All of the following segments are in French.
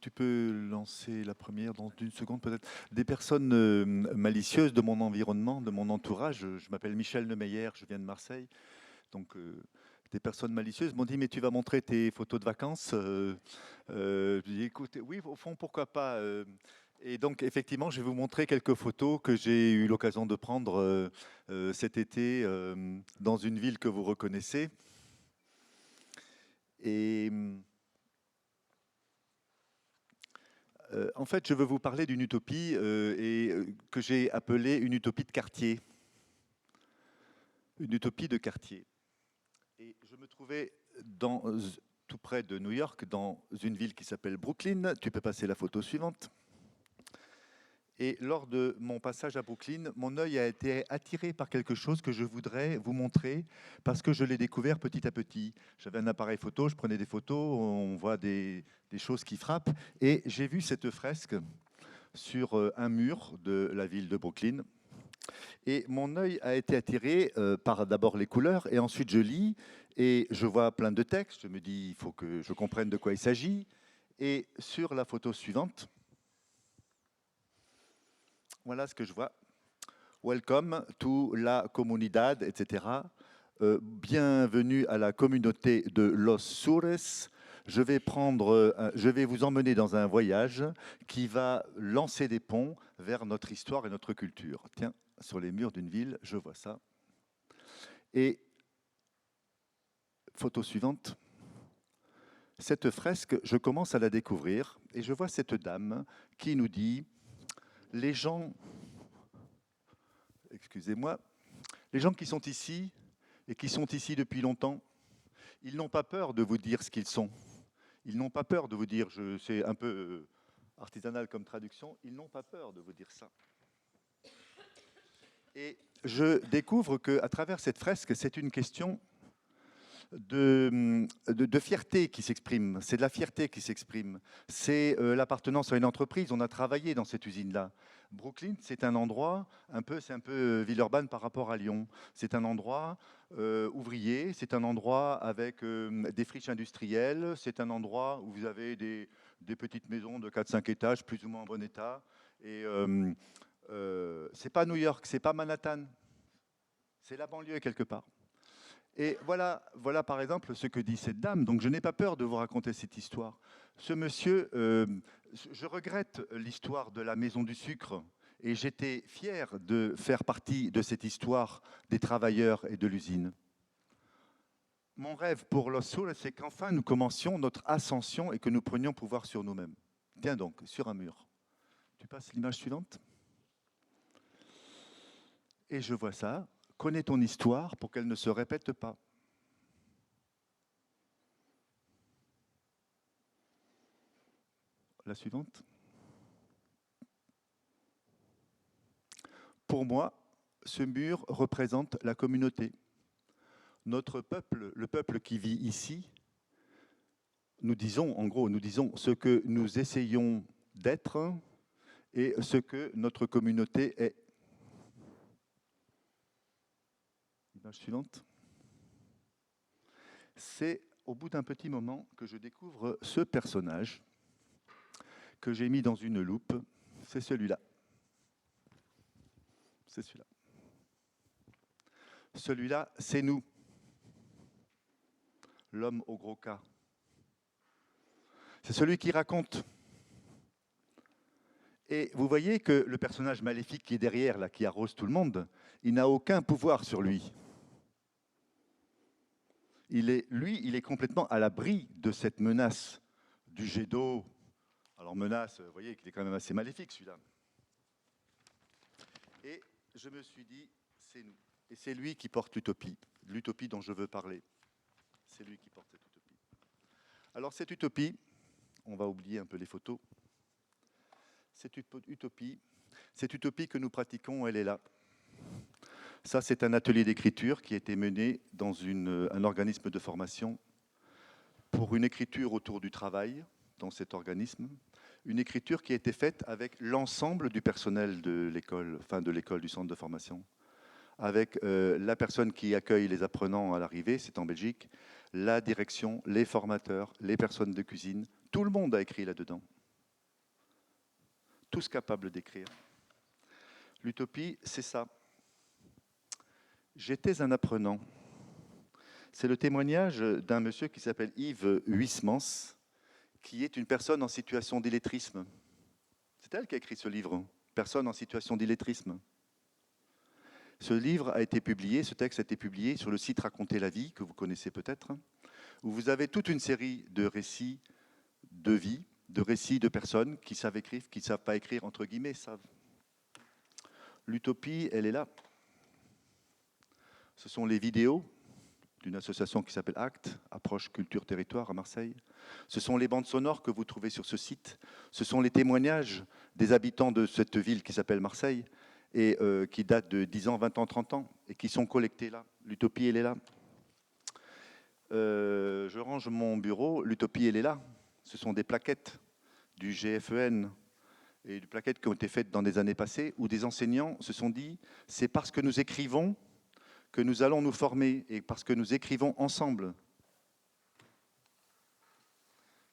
Tu peux lancer la première dans une seconde peut-être. Des personnes malicieuses de mon environnement, de mon entourage. Je m'appelle Michel Nemeyer, je viens de Marseille. Donc des personnes malicieuses m'ont dit mais tu vas montrer tes photos de vacances. Je dis écoute, oui au fond pourquoi pas. Et donc effectivement je vais vous montrer quelques photos que j'ai eu l'occasion de prendre cet été dans une ville que vous reconnaissez. Et en fait, je veux vous parler d'une utopie que j'ai appelée une utopie de quartier. Une utopie de quartier. Et je me trouvais tout près de New York, dans une ville qui s'appelle Brooklyn. Tu peux passer la photo suivante. Et lors de mon passage à Brooklyn, mon œil a été attiré par quelque chose que je voudrais vous montrer parce que je l'ai découvert petit à petit. J'avais un appareil photo, je prenais des photos, on voit des choses qui frappent. Et j'ai vu cette fresque sur un mur de la ville de Brooklyn. Et mon œil a été attiré par d'abord les couleurs, et ensuite je lis, et je vois plein de textes. Je me dis, il faut que je comprenne de quoi il s'agit. Et sur la photo suivante, voilà ce que je vois. Welcome to la comunidad, etc. Bienvenue à la communauté de Los Sures. Je vais vous emmener dans un voyage qui va lancer des ponts vers notre histoire et notre culture. Tiens, sur les murs d'une ville, je vois ça. Et photo suivante. Cette fresque, je commence à la découvrir et je vois cette dame qui nous dit, les gens, excusez-moi, les gens qui sont ici et qui sont ici depuis longtemps, ils n'ont pas peur de vous dire ce qu'ils sont. Ils n'ont pas peur de vous dire, c'est un peu artisanal comme traduction, ils n'ont pas peur de vous dire ça. Et je découvre qu'à travers cette fresque, c'est une question de fierté qui s'exprime. C'est de la fierté qui s'exprime. C'est l'appartenance à une entreprise. On a travaillé dans cette usine-là. Brooklyn, c'est un endroit, c'est un peu Villeurbanne par rapport à Lyon. C'est un endroit ouvrier, c'est un endroit avec des friches industrielles, c'est un endroit où vous avez des petites maisons de 4-5 étages, plus ou moins en bon état. Et c'est pas New York, c'est pas Manhattan, c'est la banlieue quelque part. Et voilà par exemple ce que dit cette dame. Donc je n'ai pas peur de vous raconter cette histoire. Ce monsieur, je regrette l'histoire de la maison du sucre et j'étais fier de faire partie de cette histoire des travailleurs et de l'usine. Mon rêve pour Los Soul, c'est qu'enfin nous commencions notre ascension et que nous prenions pouvoir sur nous-mêmes. Tiens donc, sur un mur. Tu passes l'image suivante. Et je vois ça. Connais ton histoire pour qu'elle ne se répète pas. La suivante. Pour moi, ce mur représente la communauté. Notre peuple, le peuple qui vit ici, nous disons, en gros, nous disons ce que nous essayons d'être et ce que notre communauté est. Image suivante. C'est au bout d'un petit moment que je découvre ce personnage que j'ai mis dans une loupe. C'est celui-là. C'est celui-là. Celui-là, c'est nous. L'homme au gros cas. C'est celui qui raconte. Et vous voyez que le personnage maléfique qui est derrière, là, qui arrose tout le monde, il n'a aucun pouvoir sur lui. Il est complètement à l'abri de cette menace du jet d'eau. Alors menace, vous voyez qu'il est quand même assez maléfique celui-là. Et je me suis dit, c'est nous. Et c'est lui qui porte l'utopie dont je veux parler. C'est lui qui porte cette utopie. Alors cette utopie, on va oublier un peu les photos. Cette utopie que nous pratiquons, elle est là. Ça, c'est un atelier d'écriture qui a été mené dans un organisme de formation pour une écriture autour du travail dans cet organisme. Une écriture qui a été faite avec l'ensemble du personnel de l'école, enfin de l'école du centre de formation, avec la personne qui accueille les apprenants à l'arrivée, c'est en Belgique, la direction, les formateurs, les personnes de cuisine, tout le monde a écrit là-dedans. tous capables d'écrire. L'utopie, c'est ça. J'étais un apprenant. C'est le témoignage d'un monsieur qui s'appelle Yves Huysmans, qui est une personne en situation d'illettrisme. C'est elle qui a écrit ce livre, Personne en situation d'illettrisme. Ce livre a été publié, ce texte a été publié sur le site Raconter la vie, que vous connaissez peut-être, où vous avez toute une série de récits de vie, de récits de personnes qui savent écrire, qui ne savent pas écrire, entre guillemets, savent. L'utopie, elle est là. Ce sont les vidéos d'une association qui s'appelle ACT, Approche Culture Territoire à Marseille. Ce sont les bandes sonores que vous trouvez sur ce site. Ce sont les témoignages des habitants de cette ville qui s'appelle Marseille et qui datent de 10 ans, 20 ans, 30 ans et qui sont collectés là. L'utopie, elle est là. Je range mon bureau. L'utopie, elle est là. Ce sont des plaquettes du GFEN et des plaquettes qui ont été faites dans des années passées où des enseignants se sont dit c'est parce que nous écrivons que nous allons nous former et parce que nous écrivons ensemble.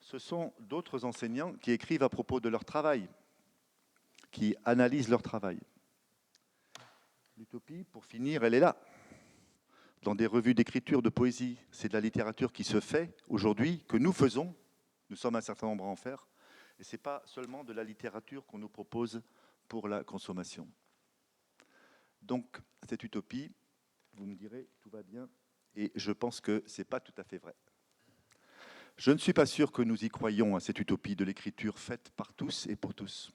Ce sont d'autres enseignants qui écrivent à propos de leur travail, qui analysent leur travail. L'utopie, pour finir, elle est là. Dans des revues d'écriture, de poésie, c'est de la littérature qui se fait aujourd'hui, que nous faisons. Nous sommes un certain nombre à en faire. Et ce n'est pas seulement de la littérature qu'on nous propose pour la consommation. Donc, cette utopie, vous me direz, tout va bien, et je pense que ce n'est pas tout à fait vrai. Je ne suis pas sûr que nous y croyons à cette utopie de l'écriture faite par tous et pour tous.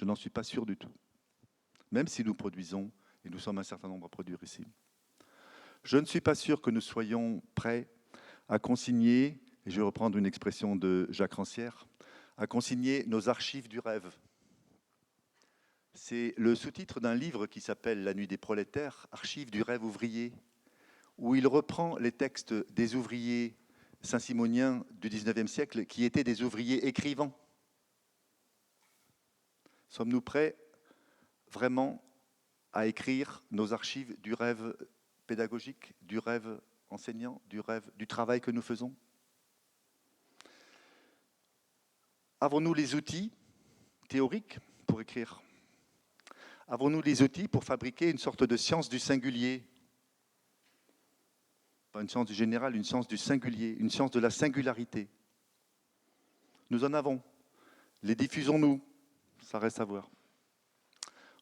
Je n'en suis pas sûr du tout. Même si nous produisons, et nous sommes un certain nombre à produire ici. Je ne suis pas sûr que nous soyons prêts à consigner, et je vais reprendre une expression de Jacques Rancière, à consigner nos archives du rêve. C'est le sous-titre d'un livre qui s'appelle La nuit des prolétaires, archives du rêve ouvrier, où il reprend les textes des ouvriers saint-simoniens du XIXe siècle qui étaient des ouvriers écrivants. Sommes-nous prêts vraiment à écrire nos archives du rêve pédagogique, du rêve enseignant, du travail que nous faisons? Avons-nous les outils théoriques pour écrire? Avons-nous les outils pour fabriquer une sorte de science du singulier? Pas une science du général, une science du singulier, une science de la singularité. Nous en avons. Les diffusons-nous? Ça reste à voir.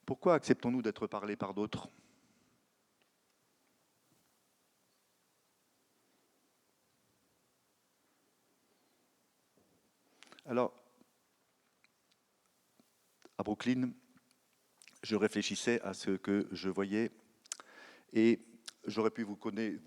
Pourquoi acceptons-nous d'être parlés par d'autres? Alors, à Brooklyn, je réfléchissais à ce que je voyais et j'aurais pu vous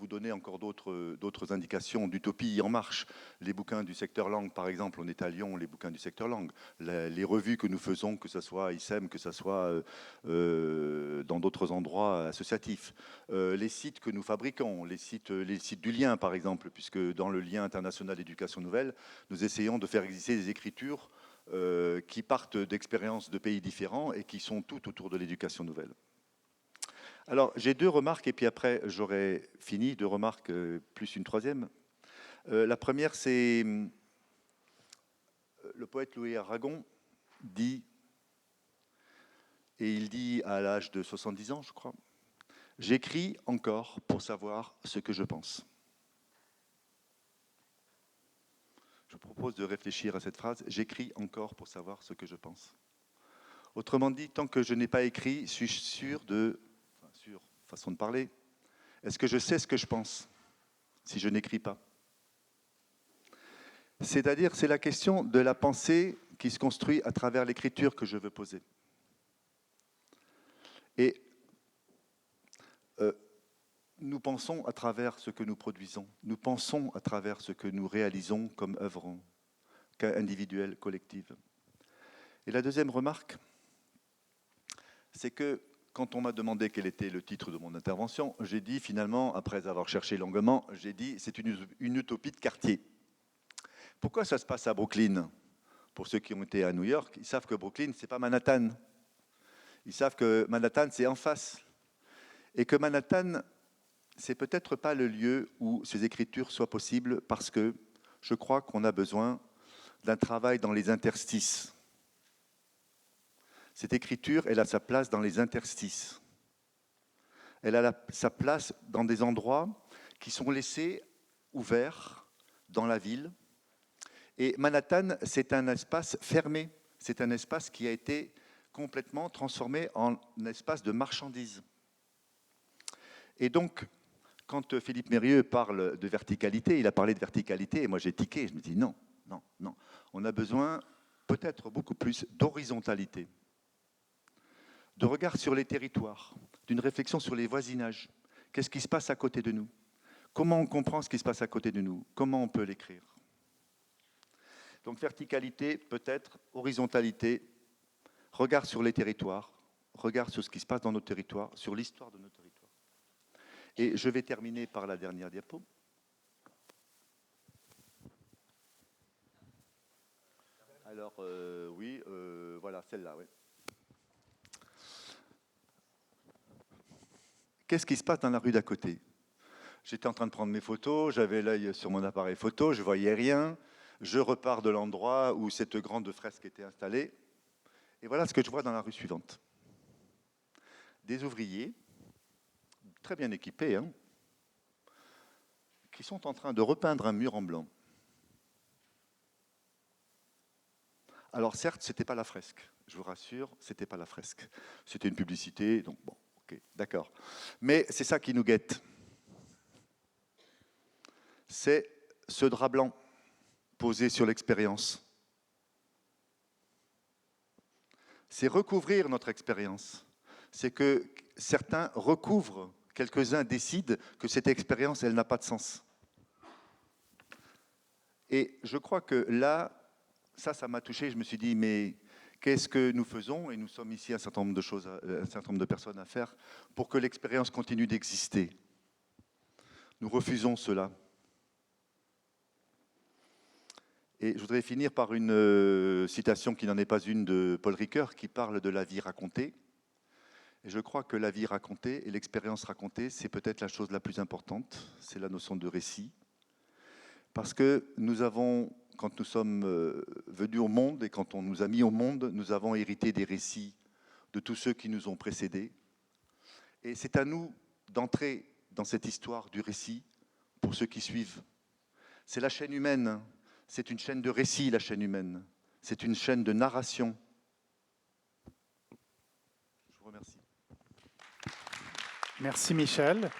donner encore d'autres indications d'utopie en marche. Les bouquins du secteur langue, par exemple, on est à Lyon, les bouquins du secteur langue. Les revues que nous faisons, que ce soit à ICEM, que ce soit dans d'autres endroits associatifs. Les sites que nous fabriquons, les sites du lien, par exemple, puisque dans le lien international éducation nouvelle, nous essayons de faire exister des écritures qui partent d'expériences de pays différents et qui sont toutes autour de l'éducation nouvelle. Alors, j'ai deux remarques, et puis après, j'aurai fini, deux remarques, plus une troisième. La première, c'est le poète Louis Aragon dit, et il dit à l'âge de 70 ans, je crois, « J'écris encore pour savoir ce que je pense ». Je propose de réfléchir à cette phrase, « J'écris encore pour savoir ce que je pense ». Autrement dit, tant que je n'ai pas écrit, suis-je sûr de... façon de parler, est-ce que je sais ce que je pense si je n'écris pas? C'est-à-dire, c'est la question de la pensée qui se construit à travers l'écriture que je veux poser. Et nous pensons à travers ce que nous produisons, nous pensons à travers ce que nous réalisons comme œuvre individuelle, collective. Et la deuxième remarque, c'est que quand on m'a demandé quel était le titre de mon intervention, j'ai dit finalement, après avoir cherché longuement, j'ai dit c'est une utopie de quartier. Pourquoi ça se passe à Brooklyn? Pour ceux qui ont été à New York, ils savent que Brooklyn, c'est pas Manhattan. Ils savent que Manhattan, c'est en face. Et que Manhattan, c'est peut-être pas le lieu où ces écritures soient possibles parce que je crois qu'on a besoin d'un travail dans les interstices. Cette écriture, elle a sa place dans les interstices. Elle a sa place dans des endroits qui sont laissés ouverts dans la ville. Et Manhattan, c'est un espace fermé. C'est un espace qui a été complètement transformé en un espace de marchandises. Et donc, quand Philippe Mérieux parle de verticalité, il a parlé de verticalité, et moi j'ai tiqué, je me dis non, non, non. On a besoin peut-être beaucoup plus d'horizontalité, de regard sur les territoires, d'une réflexion sur les voisinages. Qu'est-ce qui se passe à côté de nous? Comment on comprend ce qui se passe à côté de nous? Comment on peut l'écrire? Donc verticalité, peut-être, horizontalité, regard sur les territoires, regard sur ce qui se passe dans nos territoires, sur l'histoire de nos territoires. Et je vais terminer par la dernière diapo. Alors, oui, voilà, celle-là, oui. Qu'est-ce qui se passe dans la rue d'à côté? J'étais en train de prendre mes photos, j'avais l'œil sur mon appareil photo, je ne voyais rien. Je repars de l'endroit où cette grande fresque était installée. Et voilà ce que je vois dans la rue suivante. Des ouvriers, très bien équipés, hein, qui sont en train de repeindre un mur en blanc. Alors certes, ce n'était pas la fresque, je vous rassure, ce n'était pas la fresque. C'était une publicité, donc bon, ok, d'accord. Mais c'est ça qui nous guette. C'est ce drap blanc posé sur l'expérience. C'est recouvrir notre expérience. C'est que certains recouvrent, quelques-uns décident que cette expérience, elle n'a pas de sens. Et je crois que là, ça m'a touché. Je me suis dit, mais qu'est-ce que nous faisons? Et nous sommes ici un certain nombre de choses, un certain nombre de personnes à faire pour que l'expérience continue d'exister. Nous refusons cela. Et je voudrais finir par une citation qui n'en est pas une de Paul Ricoeur, qui parle de la vie racontée. Et je crois que la vie racontée et l'expérience racontée, c'est peut-être la chose la plus importante. C'est la notion de récit. Parce que nous avons, quand nous sommes venus au monde et quand on nous a mis au monde, nous avons hérité des récits de tous ceux qui nous ont précédés. Et c'est à nous d'entrer dans cette histoire du récit pour ceux qui suivent. C'est la chaîne humaine, c'est une chaîne de récit, la chaîne humaine. C'est une chaîne de narration. Je vous remercie. Merci Michel.